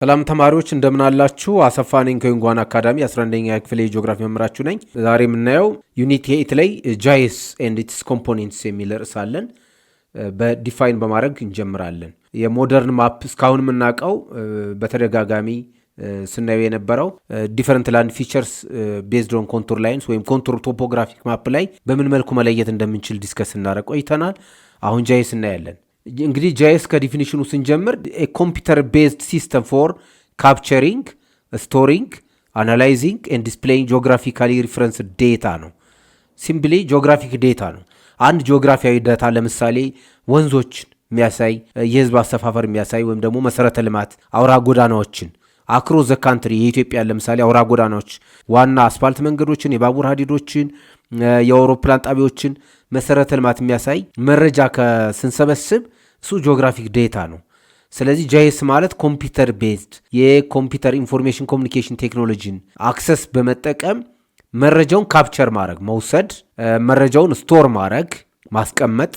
ሰላም ተማሪዎች እንደምን አላችሁ? አሰፋ ነኝ ከዩንጓን አካዳሚ 11ኛ ክፍል የጂኦግራፊ መምህራችሁ ነኝ። ዛሬ የምናየው ዩኒት 8 ላይ ጃይስ ኤንድ ኢትስ ኮምፖኔንትስ የሚል ርዕስ አለን። በዲፋይን በማድረግ እንጀምራለን። የሞደርን ማፕ እስካሁን የምናውቀው በተደጋጋሚ ስናየው የነበረው ዲፈረንት ላንድ ፊቸርስ ቤዝድ ኦን ኮንቱር ላይንስ ወይም ኮንቱር ቶፖግራፊክ ማፕ ላይ በምን መልኩ መለየት እንደምንችል ዲስከስ እናደርግ ቆይተናል። አሁን ጃይስ እናያለን። እንግዲህ ጃይስ ከዲፊኒሽኑ ስንጀምር ኮምፒውተር ቤዝድ ሲስተም ፎር ካፕቸሪንግ ስቶሪንግ አናላይዚንግ ኤንድ ዲስፕሌይንግ ጂኦግራፊካሊ ሪፈረንስ ዴታ ነው። ሲምፕሊ ጂኦግራፊክ ዴታ ነው። አንድ ጂኦግራፊያዊ ዳታ ለምሳሌ ወንዞችን የሚያሳይ የህዝብ አሰፋፈር የሚያሳይ ወይም ደግሞ መሰረተ ልማት አውራ ጎዳናዎችን አክሮስ ዘ ካንትሪ የኢትዮጵያ ለምሳሌ አውራ ጎዳናዎች፣ ዋና አስፋልት መንገዶችን፣ የባቡር ሀዲዶችን፣ የአውሮፕላን ጣቢያዎችን መሰረተ ልማት የሚያሳይ መረጃ ስንሰበስብ እሱ ጂኦግራፊክ ዴታ ነው። ስለዚህ ጃይስ ማለት ኮምፒውተር ቤዝድ የኮምፒውተር ኢንፎርሜሽን ኮሚኒኬሽን ቴክኖሎጂን አክሰስ በመጠቀም መረጃውን ካፕቸር ማድረግ መውሰድ፣ መረጃውን ስቶር ማድረግ ማስቀመጥ፣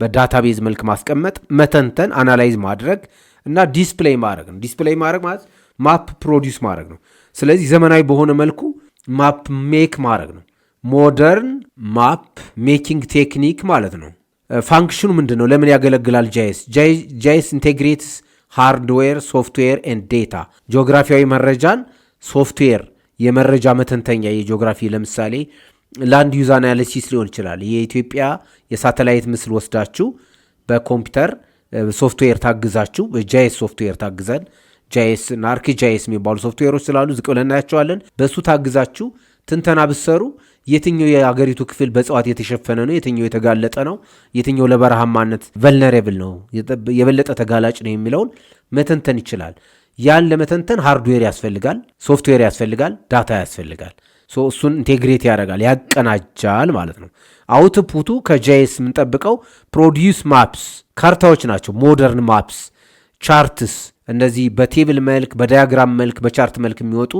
በዳታቤዝ መልክ ማስቀመጥ፣ መተንተን አናላይዝ ማድረግ እና ዲስፕሌይ ማድረግ ነው። ዲስፕሌይ ማድረግ ማለት ማፕ ፕሮዲውስ ማድረግ ነው። ስለዚህ ዘመናዊ በሆነ መልኩ ማፕ ሜክ ማድረግ ነው። ሞደርን ማፕ ሜኪንግ ቴክኒክ ማለት ነው። ፋንክሽኑ ምንድን ነው? ለምን ያገለግላል? ጃይስ ኢንቴግሬትስ ሃርድዌር ሶፍትዌር ኤንድ ዴታ። ጂኦግራፊያዊ መረጃን ሶፍትዌር የመረጃ መተንተኛ የጂኦግራፊ ለምሳሌ ላንድ ዩዝ አናሊሲስ ሊሆን ይችላል። የኢትዮጵያ የሳተላይት ምስል ወስዳችሁ በኮምፒውተር ሶፍትዌር ታግዛችሁ በጃይስ ሶፍትዌር ታግዘን ጃይስ እና አርክ ጃይስ የሚባሉ ሶፍትዌሮች ስላሉ ዝቅ ብለን እናያቸዋለን። በእሱ ታግዛችሁ ትንተና ብትሰሩ የትኛው የአገሪቱ ክፍል በእጽዋት የተሸፈነ ነው፣ የትኛው የተጋለጠ ነው፣ የትኛው ለበረሃማነት ቨልነሬብል ነው የበለጠ ተጋላጭ ነው የሚለውን መተንተን ይችላል። ያን ለመተንተን ሃርድዌር ያስፈልጋል፣ ሶፍትዌር ያስፈልጋል፣ ዳታ ያስፈልጋል። እሱን ኢንቴግሬት ያደርጋል፣ ያቀናጃል ማለት ነው። አውትፑቱ ከጃይስ የምንጠብቀው ፕሮዲዩስ ማፕስ ካርታዎች ናቸው። ሞደርን ማፕስ፣ ቻርትስ እነዚህ በቴብል መልክ በዳያግራም መልክ በቻርት መልክ የሚወጡ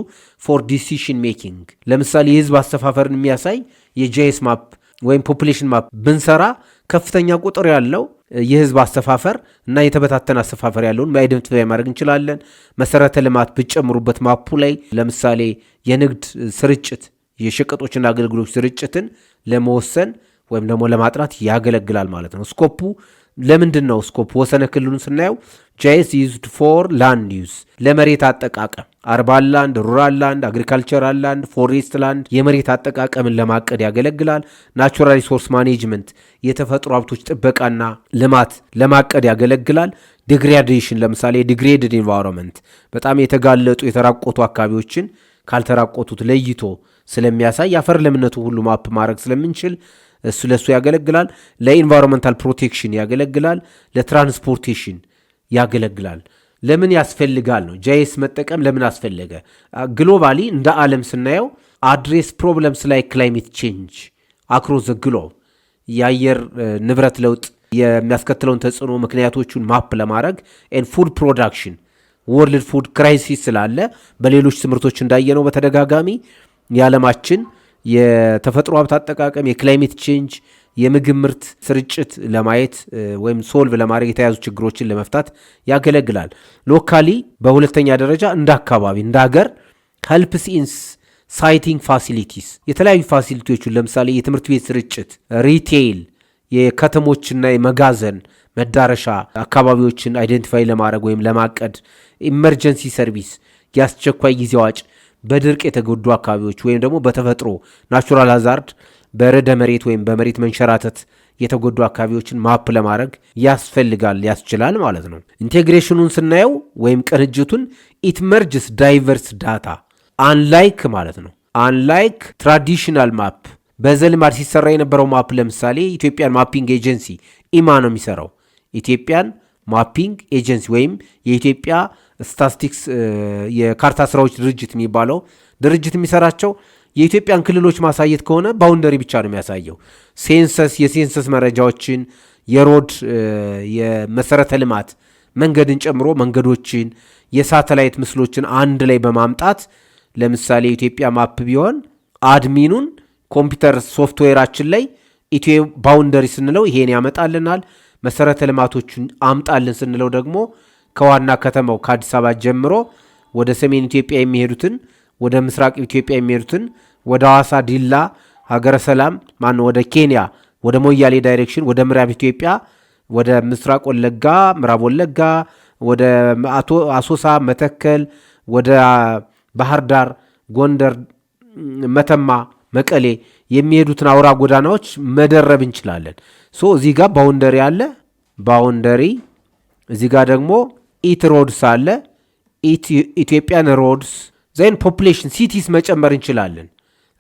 ፎር ዲሲሽን ሜኪንግ። ለምሳሌ የህዝብ አሰፋፈርን የሚያሳይ የጃይስ ማፕ ወይም ፖፑሌሽን ማፕ ብንሰራ ከፍተኛ ቁጥር ያለው የህዝብ አሰፋፈር እና የተበታተነ አሰፋፈር ያለውን አይደንቲፋይ ማድረግ እንችላለን። መሰረተ ልማት ብትጨምሩበት ማፑ ላይ ለምሳሌ የንግድ ስርጭት የሸቀጦችና አገልግሎች ስርጭትን ለመወሰን ወይም ደግሞ ለማጥራት ያገለግላል ማለት ነው። ስኮፑ ለምንድን ነው? ስኮፕ ወሰነ ክልሉን ስናየው ጃይስ ዩዝድ ፎር ላንድ ዩዝ ለመሬት አጠቃቀም አርባን ላንድ፣ ሩራል ላንድ፣ አግሪካልቸራል ላንድ፣ ፎሬስት ላንድ የመሬት አጠቃቀምን ለማቀድ ያገለግላል። ናቹራል ሪሶርስ ማኔጅመንት የተፈጥሮ ሀብቶች ጥበቃና ልማት ለማቀድ ያገለግላል። ዲግሬዴሽን ለምሳሌ ዲግሬድድ ኢንቫይሮንመንት በጣም የተጋለጡ የተራቆቱ አካባቢዎችን ካልተራቆቱት ለይቶ ስለሚያሳይ አፈር ለምነቱ ሁሉ ማፕ ማድረግ ስለምንችል እሱ ለሱ ያገለግላል። ለኢንቫይሮንመንታል ፕሮቴክሽን ያገለግላል። ለትራንስፖርቴሽን ያገለግላል። ለምን ያስፈልጋል ነው ጃይስ መጠቀም ለምን አስፈለገ? ግሎባሊ እንደ ዓለም ስናየው አድሬስ ፕሮብለምስ ላይ ክላይሜት ቼንጅ አክሮስ ዘ ግሎብ የአየር ንብረት ለውጥ የሚያስከትለውን ተጽዕኖ ምክንያቶቹን ማፕ ለማድረግ ኤን ፉድ ፕሮዳክሽን ወርልድ ፉድ ክራይሲስ ስላለ በሌሎች ትምህርቶች እንዳየነው በተደጋጋሚ የዓለማችን የተፈጥሮ ሀብት አጠቃቀም የክላይሜት ቼንጅ የምግብ ምርት ስርጭት ለማየት ወይም ሶልቭ ለማድረግ የተያዙ ችግሮችን ለመፍታት ያገለግላል። ሎካሊ በሁለተኛ ደረጃ እንደ አካባቢ እንደ ሀገር ሄልፕስ ኢን ሳይቲንግ ፋሲሊቲስ የተለያዩ ፋሲሊቲዎችን ለምሳሌ የትምህርት ቤት ስርጭት፣ ሪቴይል፣ የከተሞችና የመጋዘን መዳረሻ አካባቢዎችን አይደንቲፋይ ለማድረግ ወይም ለማቀድ፣ ኢመርጀንሲ ሰርቪስ የአስቸኳይ ጊዜ አዋጭ በድርቅ የተጎዱ አካባቢዎች ወይም ደግሞ በተፈጥሮ ናቹራል ሃዛርድ በርዕደ መሬት ወይም በመሬት መንሸራተት የተጎዱ አካባቢዎችን ማፕ ለማድረግ ያስፈልጋል ያስችላል ማለት ነው። ኢንቴግሬሽኑን ስናየው ወይም ቅንጅቱን ኢት መርጅስ ዳይቨርስ ዳታ አንላይክ ማለት ነው። አንላይክ ትራዲሽናል ማፕ በዘልማድ ሲሰራ የነበረው ማፕ ለምሳሌ ኢትዮጵያን ማፒንግ ኤጀንሲ ኢማ ነው የሚሰራው። ኢትዮጵያን ማፒንግ ኤጀንሲ ወይም የኢትዮጵያ ስታቲስቲክስ የካርታ ስራዎች ድርጅት የሚባለው ድርጅት የሚሰራቸው የኢትዮጵያን ክልሎች ማሳየት ከሆነ ባውንደሪ ብቻ ነው የሚያሳየው። የሴንሰስ መረጃዎችን የሮድ የመሰረተ ልማት መንገድን ጨምሮ መንገዶችን የሳተላይት ምስሎችን አንድ ላይ በማምጣት ለምሳሌ የኢትዮጵያ ማፕ ቢሆን አድሚኑን ኮምፒውተር ሶፍትዌራችን ላይ ኢትዮ ባውንደሪ ስንለው ይሄን ያመጣልናል። መሰረተ ልማቶችን አምጣልን ስንለው ደግሞ ከዋና ከተማው ከአዲስ አበባ ጀምሮ ወደ ሰሜን ኢትዮጵያ የሚሄዱትን፣ ወደ ምስራቅ ኢትዮጵያ የሚሄዱትን፣ ወደ ሐዋሳ፣ ዲላ፣ ሀገረ ሰላም ወደ ኬንያ ወደ ሞያሌ ዳይሬክሽን፣ ወደ ምዕራብ ኢትዮጵያ፣ ወደ ምስራቅ ወለጋ፣ ምዕራብ ወለጋ፣ ወደ አሶሳ፣ መተከል፣ ወደ ባህር ዳር፣ ጎንደር፣ መተማ፣ መቀሌ የሚሄዱትን አውራ ጎዳናዎች መደረብ እንችላለን። እዚህ ጋር ባውንደሪ አለ። ባውንደሪ እዚህ ጋር ደግሞ ኢት ሮድስ አለ። ኢትዮጵያን ሮድስ ዘይን ፖፑሌሽን ሲቲስ መጨመር እንችላለን።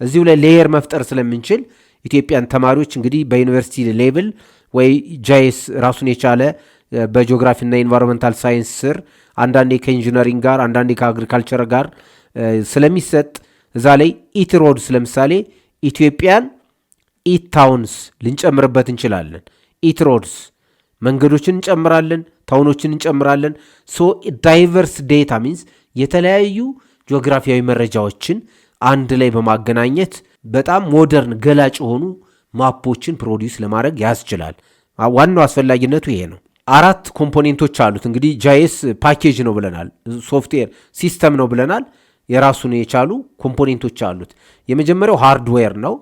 እዚሁ ላይ ሌየር መፍጠር ስለምንችል ኢትዮጵያን ተማሪዎች እንግዲህ በዩኒቨርሲቲ ሌቭል ወይ ጃይስ ራሱን የቻለ በጂኦግራፊና ኢንቫይሮንመንታል ሳይንስ ስር አንዳንዴ ከኢንጂነሪንግ ጋር አንዳንዴ ከአግሪካልቸር ጋር ስለሚሰጥ እዛ ላይ ኢት ሮድስ ለምሳሌ ኢትዮጵያን ኢት ታውንስ ልንጨምርበት እንችላለን። ኢት ሮድስ መንገዶችን እንጨምራለን፣ ታውኖችን እንጨምራለን። ዳይቨርስ ዴታ ሚንስ የተለያዩ ጂኦግራፊያዊ መረጃዎችን አንድ ላይ በማገናኘት በጣም ሞደርን ገላጭ የሆኑ ማፖችን ፕሮዲውስ ለማድረግ ያስችላል። ዋናው አስፈላጊነቱ ይሄ ነው። 4 ኮምፖኔንቶች አሉት። እንግዲህ ጃይስ ፓኬጅ ነው ብለናል፣ ሶፍትዌር ሲስተም ነው ብለናል። የራሱን የቻሉ ኮምፖኔንቶች አሉት። የመጀመሪያው ሃርድዌር ነው።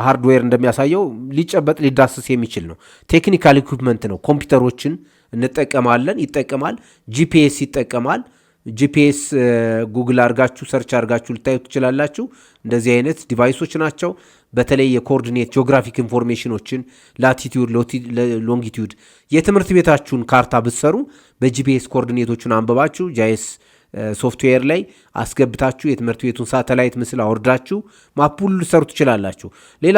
ሃርድዌር እንደሚያሳየው ሊጨበጥ ሊዳስስ የሚችል ነው። ቴክኒካል ኢኩፕመንት ነው። ኮምፒውተሮችን እንጠቀማለን፣ ይጠቀማል። ጂፒኤስ ይጠቀማል። ጂፒኤስ ጉግል አርጋችሁ ሰርች አርጋችሁ ልታዩ ትችላላችሁ። እንደዚህ አይነት ዲቫይሶች ናቸው። በተለይ የኮኦርዲኔት ጂኦግራፊክ ኢንፎርሜሽኖችን ላቲቲዩድ፣ ሎንጊቲዩድ የትምህርት ቤታችሁን ካርታ ብትሰሩ በጂፒኤስ ኮኦርዲኔቶችን አንብባችሁ ጃይስ ሶፍትዌር ላይ አስገብታችሁ የትምህርት ቤቱን ሳተላይት ምስል አወርዳችሁ ማፕ ሁሉ ልሰሩ ትችላላችሁ። ሌላ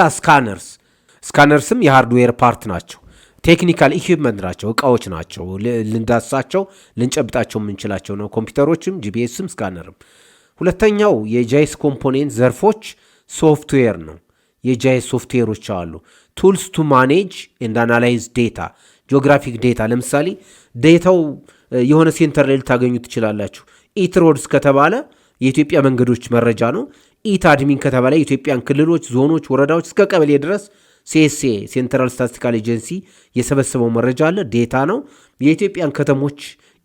ስካነርስም የሃርድዌር ፓርት ናቸው። ቴክኒካል ኢኩፕመንት ናቸው፣ እቃዎች ናቸው። ልንዳሳቸው ልንጨብጣቸው የምንችላቸው ነው። ኮምፒውተሮችም ጂፒኤስም ስካነርም። ሁለተኛው የጃይስ ኮምፖኔንት ዘርፎች ሶፍትዌር ነው። የጃይስ ሶፍትዌሮች አሉ። ቱልስ ቱ ማኔጅ ኤንድ አናላይዝ ዴታ፣ ጂኦግራፊክ ዴታ። ለምሳሌ ዴታው የሆነ ሴንተር ላይ ልታገኙ ትችላላችሁ። ኢት ሮድስ ከተባለ የኢትዮጵያ መንገዶች መረጃ ነው። ኢት አድሚን ከተባለ የኢትዮጵያን ክልሎች፣ ዞኖች፣ ወረዳዎች እስከ ቀበሌ ድረስ ሲኤስኤ ሴንትራል ስታቲስቲካል ኤጀንሲ የሰበሰበው መረጃ አለ፣ ዴታ ነው። የኢትዮጵያን ከተሞች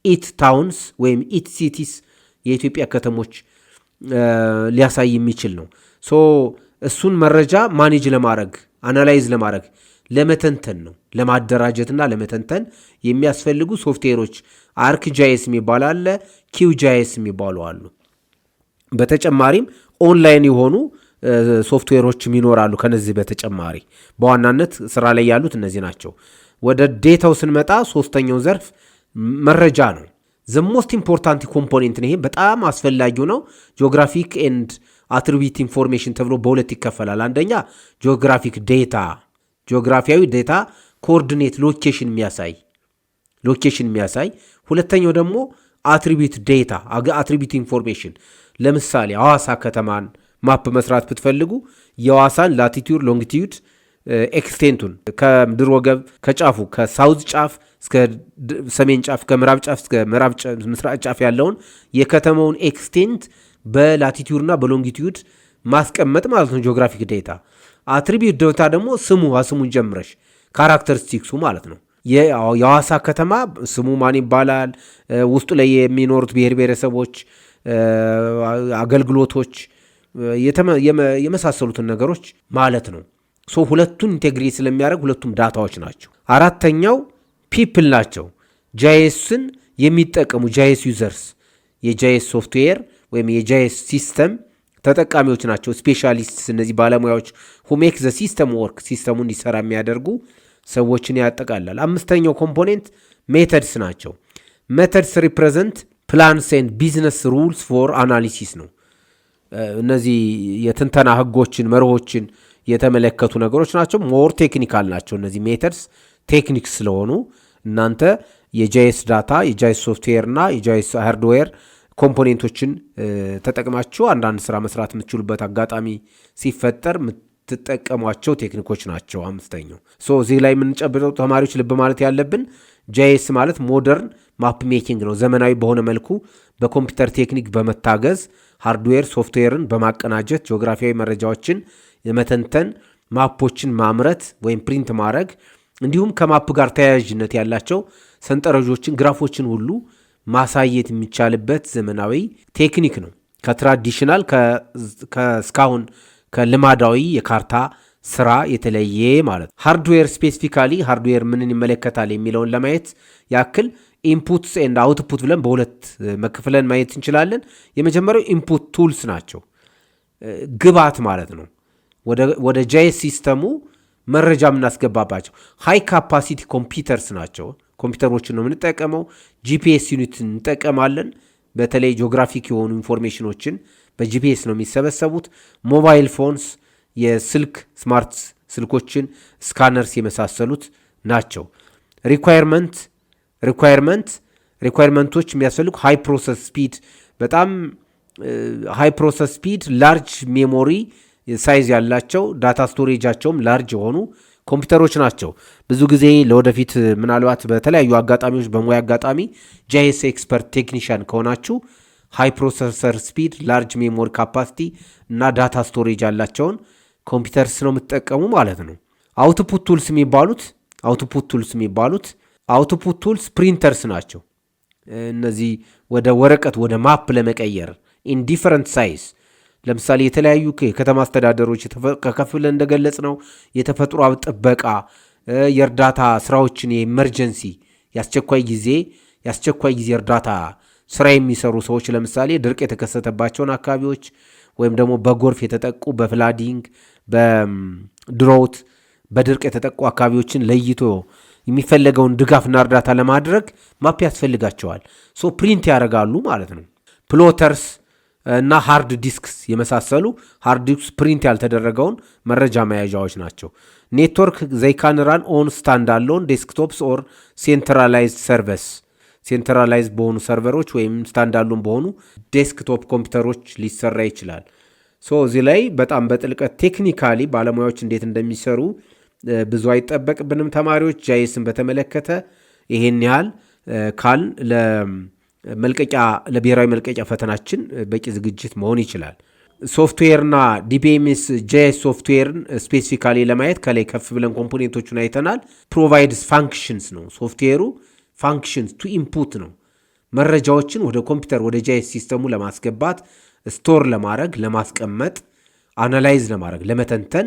ኢት ታውንስ ወይም ኢት ሲቲስ የኢትዮጵያ ከተሞች ሊያሳይ የሚችል ነው። እሱን መረጃ ማኔጅ ለማድረግ አናላይዝ ለማድረግ ለመተንተን ነው። ለማደራጀትና ለመተንተን የሚያስፈልጉ ሶፍትዌሮች አርክ ጃይስ የሚባል አለ፣ ኪው ጃይስ የሚባሉ አሉ። በተጨማሪም ኦንላይን የሆኑ ሶፍትዌሮችም ይኖራሉ። ከነዚህ በተጨማሪ በዋናነት ስራ ላይ ያሉት እነዚህ ናቸው። ወደ ዴታው ስንመጣ ሶስተኛው ዘርፍ መረጃ ነው። ዘ ሞስት ኢምፖርታንት ኮምፖኔንት ነው። ይሄ በጣም አስፈላጊው ነው። ጂኦግራፊክ ኤንድ አትሪቢዩት ኢንፎርሜሽን ተብሎ በሁለት ይከፈላል። አንደኛ ጂኦግራፊክ ዴታ፣ ጂኦግራፊያዊ ዴታ ኮኦርዲኔት ሎኬሽን የሚያሳይ። ሁለተኛው ደግሞ አትሪቢዩት ዴታ፣ አትሪቢዩት ኢንፎርሜሽን። ለምሳሌ ሐዋሳ ከተማን ማፕ መስራት ብትፈልጉ የሐዋሳን ላቲቲዩድ ሎንጊቲዩድ ኤክስቴንቱን ከምድር ወገብ ከጫፉ ከሳውዝ ጫፍ እስከ ሰሜን ጫፍ ከምዕራብ ጫፍ እስከ ምዕራብ ምስራቅ ጫፍ ያለውን የከተማውን ኤክስቴንት በላቲቲዩድና በሎንጊቲዩድ ማስቀመጥ ማለት ነው ጂኦግራፊክ ዴታ። አትሪቢዩት ዴታ ደግሞ ስሙን ጀምረሽ ካራክተሪስቲክሱ ማለት ነው። የሐዋሳ ከተማ ስሙ ማን ይባላል፣ ውስጡ ላይ የሚኖሩት ብሔር ብሔረሰቦች፣ አገልግሎቶች የመሳሰሉትን ነገሮች ማለት ነው። ሁለቱን ኢንቴግሬት ስለሚያደርግ ሁለቱም ዳታዎች ናቸው። አራተኛው ፒፕል ናቸው። ጃይስን የሚጠቀሙ ጃይስ ዩዘርስ፣ የጃይስ ሶፍትዌር ወይም የጃይስ ሲስተም ተጠቃሚዎች ናቸው። ስፔሻሊስት፣ እነዚህ ባለሙያዎች who make the system work፣ ሲስተሙ እንዲሰራ የሚያደርጉ ሰዎችን ያጠቃላል። አምስተኛው ኮምፖኔንት ሜተድስ ናቸው። ሜተድስ ሪፕሬዘንት ፕላንስ ኤንድ ቢዝነስ ሩልስ ፎር አናሊሲስ ነው። እነዚህ የትንተና ህጎችን መርሆችን የተመለከቱ ነገሮች ናቸው። ሞር ቴክኒካል ናቸው። እነዚህ ሜተድስ ቴክኒክ ስለሆኑ እናንተ የጃይስ ዳታ የጃይስ ሶፍትዌር እና የጃይስ ሃርድዌር ኮምፖኔንቶችን ተጠቅማችሁ አንዳንድ ስራ መስራት የምትችሉበት አጋጣሚ ሲፈጠር የምትጠቀሟቸው ቴክኒኮች ናቸው። አምስተኛው እዚህ ላይ የምንጨብጠው ተማሪዎች ልብ ማለት ያለብን ጃይስ ማለት ሞደርን ማፕ ሜኪንግ ነው። ዘመናዊ በሆነ መልኩ በኮምፒውተር ቴክኒክ በመታገዝ ሃርድዌር ሶፍትዌርን በማቀናጀት ጂኦግራፊያዊ መረጃዎችን የመተንተን ማፖችን ማምረት ወይም ፕሪንት ማድረግ እንዲሁም ከማፕ ጋር ተያያዥነት ያላቸው ሰንጠረዦችን ግራፎችን ሁሉ ማሳየት የሚቻልበት ዘመናዊ ቴክኒክ ነው። ከትራዲሽናል እስካሁን ከልማዳዊ የካርታ ስራ የተለየ ማለት ነው። ሃርድዌር ስፔሲፊካሊ ሃርድዌር ምንን ይመለከታል የሚለውን ለማየት ያክል ኢንፑትስ ኤንድ አውትፑት ብለን በሁለት መክፍለን ማየት እንችላለን። የመጀመሪያው ኢንፑት ቱልስ ናቸው፣ ግብዓት ማለት ነው። ወደ ጂአይኤስ ሲስተሙ መረጃ የምናስገባባቸው ሃይ ካፓሲቲ ኮምፒውተርስ ናቸው። ኮምፒውተሮችን ነው የምንጠቀመው። ጂፒኤስ ዩኒት እንጠቀማለን። በተለይ ጂኦግራፊክ የሆኑ ኢንፎርሜሽኖችን በጂፒኤስ ነው የሚሰበሰቡት። ሞባይል ፎንስ፣ የስልክ ስማርት ስልኮችን፣ ስካነርስ የመሳሰሉት ናቸው። ሪኳየርመንቶች የሚያስፈልጉ ሃይ ፕሮሰስ ስፒድ፣ በጣም ሃይ ፕሮሰስ ስፒድ፣ ላርጅ ሜሞሪ ሳይዝ ያላቸው ዳታ ስቶሬጃቸውም ላርጅ የሆኑ ኮምፒውተሮች ናቸው። ብዙ ጊዜ ለወደፊት ምናልባት በተለያዩ አጋጣሚዎች በሙያ አጋጣሚ ጂአይኤስ ኤክስፐርት ቴክኒሽያን ከሆናችሁ ሃይ ፕሮሰሰር ስፒድ፣ ላርጅ ሜሞሪ ካፓሲቲ እና ዳታ ስቶሬጅ ያላቸውን ኮምፒውተርስ ነው የምትጠቀሙ ማለት ነው። አውትፑት ቱልስ ፕሪንተርስ ናቸው። እነዚህ ወደ ወረቀት ወደ ማፕ ለመቀየር ኢን ዲፈረንት ሳይዝ፣ ለምሳሌ የተለያዩ የከተማ አስተዳደሮች ከከፍለን እንደገለጽ ነው የተፈጥሮ ጥበቃ፣ የእርዳታ ስራዎችን፣ የኢመርጀንሲ የአስቸኳይ ጊዜ እርዳታ ስራ የሚሰሩ ሰዎች ለምሳሌ ድርቅ የተከሰተባቸውን አካባቢዎች ወይም ደግሞ በጎርፍ የተጠቁ በፍላዲንግ በድሮት በድርቅ የተጠቁ አካባቢዎችን ለይቶ የሚፈለገውን ድጋፍና እርዳታ ለማድረግ ማፕ ያስፈልጋቸዋል። ሶ ፕሪንት ያደርጋሉ ማለት ነው። ፕሎተርስ እና ሃርድ ዲስክስ የመሳሰሉ ሃርድ ዲስክ ፕሪንት ያልተደረገውን መረጃ መያዣዎች ናቸው። ኔትወርክ ዘይካንራን ኦን ስታንድ አሎን ዴስክቶፕስ ኦር ሴንትራላይዝድ ሰርቨርስ፣ ሴንትራላይዝድ በሆኑ ሰርቨሮች ወይም ስታንድ አሎን በሆኑ ዴስክቶፕ ኮምፒውተሮች ሊሰራ ይችላል። ሶ እዚህ ላይ በጣም በጥልቀት ቴክኒካሊ ባለሙያዎች እንዴት እንደሚሰሩ ብዙ አይጠበቅብንም። ተማሪዎች ጂአይኤስን በተመለከተ ይሄን ያህል ካል ለብሔራዊ መልቀቂያ ፈተናችን በቂ ዝግጅት መሆን ይችላል። ሶፍትዌርና ዲቢኤምኤስ ጂአይኤስ ሶፍትዌርን ስፔሲፊካሊ ለማየት ከላይ ከፍ ብለን ኮምፖኔንቶቹን አይተናል። ፕሮቫይድስ ፋንክሽንስ ነው። ሶፍትዌሩ ፋንክሽንስ ቱ ኢንፑት ነው። መረጃዎችን ወደ ኮምፒውተር ወደ ጂአይኤስ ሲስተሙ ለማስገባት፣ ስቶር ለማድረግ፣ ለማስቀመጥ፣ አናላይዝ ለማድረግ፣ ለመተንተን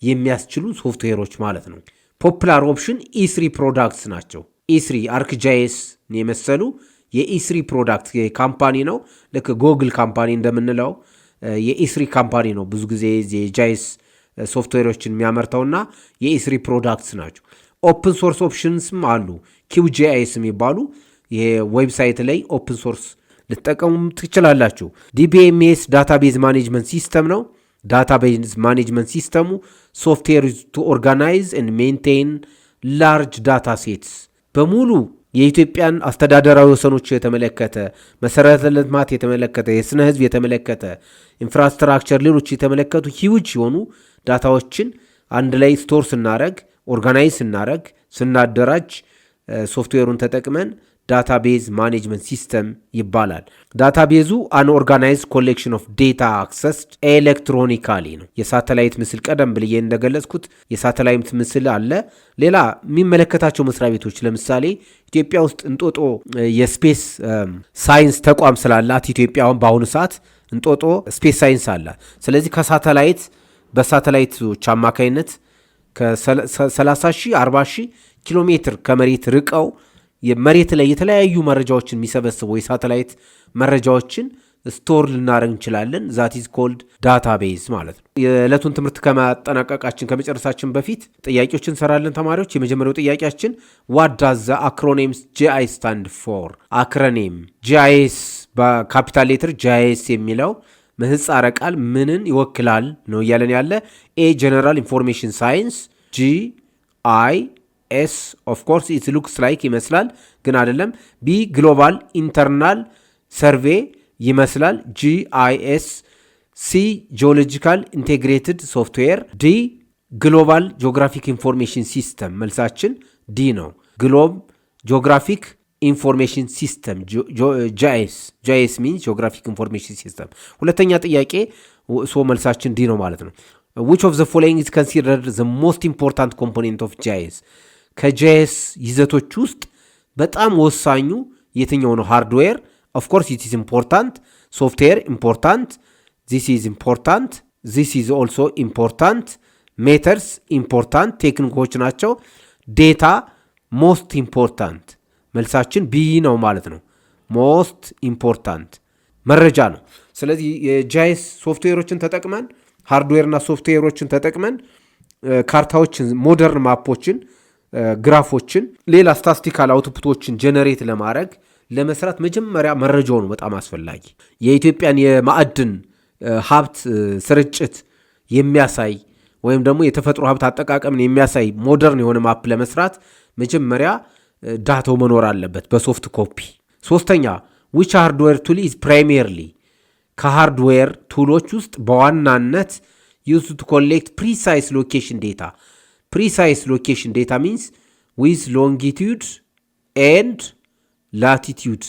የሚያስችሉ ሶፍትዌሮች ማለት ነው። ፖፕላር ኦፕሽን ኢስሪ ፕሮዳክትስ ናቸው። ኢስሪ አርክ ጂአይኤስ የመሰሉ የኢስሪ ፕሮዳክት ካምፓኒ ነው። ልክ ጎግል ካምፓኒ እንደምንለው የኢስሪ ካምፓኒ ነው ብዙ ጊዜ የጂአይኤስ ሶፍትዌሮችን የሚያመርተውና የኢስሪ ፕሮዳክትስ ናቸው። ኦፕን ሶርስ ኦፕሽንስም አሉ። ኪውጂአይኤስ የሚባሉ ይሄ ዌብሳይት ላይ ኦፕን ሶርስ ልትጠቀሙ ትችላላችሁ። ዲቢኤምኤስ ዳታቤዝ ማኔጅመንት ሲስተም ነው። ዳታቤዝ ማኔጅመንት ሲስተሙ ሶፍትዌር ቱ ኦርጋናይዝ ኤንድ ሜንቴን ላርጅ ዳታ ሴትስ በሙሉ የኢትዮጵያን አስተዳደራዊ ወሰኖች የተመለከተ፣ መሰረተ ልማት የተመለከተ፣ የስነ ህዝብ የተመለከተ፣ ኢንፍራስትራክቸር፣ ሌሎች የተመለከቱ ሂውጅ የሆኑ ዳታዎችን አንድ ላይ ስቶር ስናረግ፣ ኦርጋናይዝ ስናረግ፣ ስናደራጅ ሶፍትዌሩን ተጠቅመን ዳታቤዝ ማኔጅመንት ሲስተም ይባላል። ዳታቤዙ አንኦርጋናይዝድ ኮሌክሽን ኦፍ ዴታ አክሰስድ ኤሌክትሮኒካሊ ነው። የሳተላይት ምስል ቀደም ብዬ እንደገለጽኩት የሳተላይት ምስል አለ። ሌላ የሚመለከታቸው መስሪያ ቤቶች ለምሳሌ ኢትዮጵያ ውስጥ እንጦጦ የስፔስ ሳይንስ ተቋም ስላላት ኢትዮጵያ አሁን በአሁኑ ሰዓት እንጦጦ ስፔስ ሳይንስ አላት። ስለዚህ ከሳተላይት በሳተላይቶች አማካይነት ከ30 ሺህ 40 ሺህ ኪሎ ሜትር ከመሬት ርቀው የመሬት ላይ የተለያዩ መረጃዎችን የሚሰበስበው የሳተላይት መረጃዎችን ስቶር ልናደርግ እንችላለን። ዛት ኢዝ ኮልድ ዳታቤዝ ማለት ነው። የዕለቱን ትምህርት ከመጨረሳችን በፊት ጥያቄዎችን እንሰራለን ተማሪዎች። የመጀመሪያው ጥያቄያችን ዋት ዳዝ ዘ አክሮኒምስ ጂአይኤስ ስታንድ ፎር? አክሮኒም ጂአይኤስ በካፒታል ሌተር ጂአይኤስ የሚለው ምህጻረ ቃል ምንን ይወክላል ነው እያለን ያለ። ኤ ጀነራል ኢንፎርሜሽን ሳይንስ፣ ጂ አይ ኤስ ኦፍ ኮርስ ኢት ሉክስ ላይክ ይመስላል ግን አይደለም። ቢ ግሎባል ኢንተርናል ሰርቬይ ይመስላል፣ GIS። ሲ ጂኦሎጂካል ኢንቴግሬትድ ሶፍትዌር። ዲ ግሎባል ጂኦግራፊክ ኢንፎርሜሽን ሲስተም። መልሳችን ዲ ነው። ግሎብ ጂኦግራፊክ ኢንፎርሜሽን ሲስተም GIS ሚንስ ጂኦግራፊክ ኢንፎርሜሽን ሲስተም። ሁለተኛ ጥያቄ መልሳችን ዲ ነው ማለት ነው። which of the following is considered the most important component of GIS? ከጂአይኤስ ይዘቶች ውስጥ በጣም ወሳኙ የትኛው ነው ሃርድዌር? ኦፍኮርስ ኢት ኢዝ ኢምፖርታንት። ሶፍትዌር ኢምፖርታንት። ዚስ ኢዝ ኢምፖርታንት። ዚስ ኢዝ ኦልሶ ኢምፖርታንት። ሜተርስ ኢምፖርታንት ቴክኒኮች ናቸው። ዴታ ሞስት ኢምፖርታንት። መልሳችን ቢ ነው ማለት ነው። ሞስት ኢምፖርታንት መረጃ ነው። ስለዚህ የጂአይኤስ ሶፍትዌሮችን ተጠቅመን ሃርድዌርና ሶፍትዌሮችን ተጠቅመን ካርታዎችን፣ ሞደርን ማፖችን፣ ግራፎችን፣ ሌላ ስታስቲካል አውትፑቶችን ጀነሬት ለመስራት መጀመሪያ መረጃው ነው በጣም አስፈላጊ። የኢትዮጵያን የማዕድን ሀብት ስርጭት የሚያሳይ ወይም ደግሞ የተፈጥሮ ሀብት አጠቃቀምን የሚያሳይ ሞደርን የሆነ ማፕ ለመስራት መጀመሪያ ዳታው መኖር አለበት በሶፍት ኮፒ። ሶስተኛ which hardware tool is primarily ከሃርድዌር ቱሎች ውስጥ በዋናነት used to collect precise location data. Precise location data means with longitude and latitude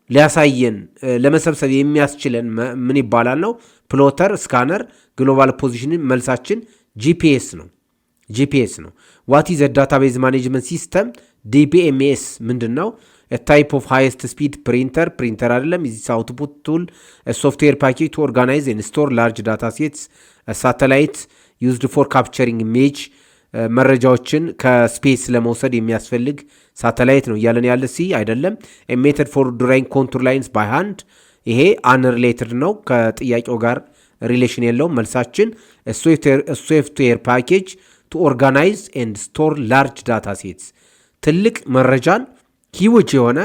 ሊያሳየን ለመሰብሰብ የሚያስችለን ምን ይባላል ነው? ፕሎተር፣ ስካነር፣ ግሎባል ፖዚሽን። መልሳችን ጂፒኤስ ነው። ጂፒኤስ ነው። ዋት ኢዝ ዳታቤዝ ማኔጅመንት ሲስተም? ዲቢኤምኤስ ምንድን ነው? ታይፕ ኦፍ ሃይስት ስፒድ ፕሪንተር። ፕሪንተር አይደለም። ኢዝ አውትፑት ቱል ሶፍትዌር ፓኬጅ ቱ ኦርጋናይዝ ኤንድ ስቶር ላርጅ ዳታ ሴትስ። ሳተላይት ዩዝድ ፎር ካፕቸሪንግ ኢሜጅ። መረጃዎችን ከስፔስ ለመውሰድ የሚያስፈልግ ሳተላይት ነው እያለን ያለ። ሲ አይደለም። ሜተድ ፎር ድራይንግ ኮንቱር ላይንስ ባይ ሃንድ። ይሄ አንሪሌትድ ነው፣ ከጥያቄው ጋር ሪሌሽን የለውም። መልሳችን ሶፍትዌር ፓኬጅ ቱ ኦርጋናይዝ ኤንድ ስቶር ላርጅ ዳታ ሴትስ። ትልቅ መረጃን ሂውጅ የሆነ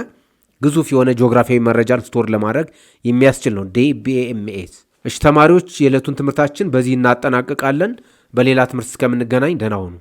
ግዙፍ የሆነ ጂኦግራፊያዊ መረጃን ስቶር ለማድረግ የሚያስችል ነው ዲቢኤምኤስ። እሺ ተማሪዎች፣ የዕለቱን ትምህርታችን በዚህ እናጠናቅቃለን። በሌላ ትምህርት እስከምንገናኝ ደህና ሁኑ።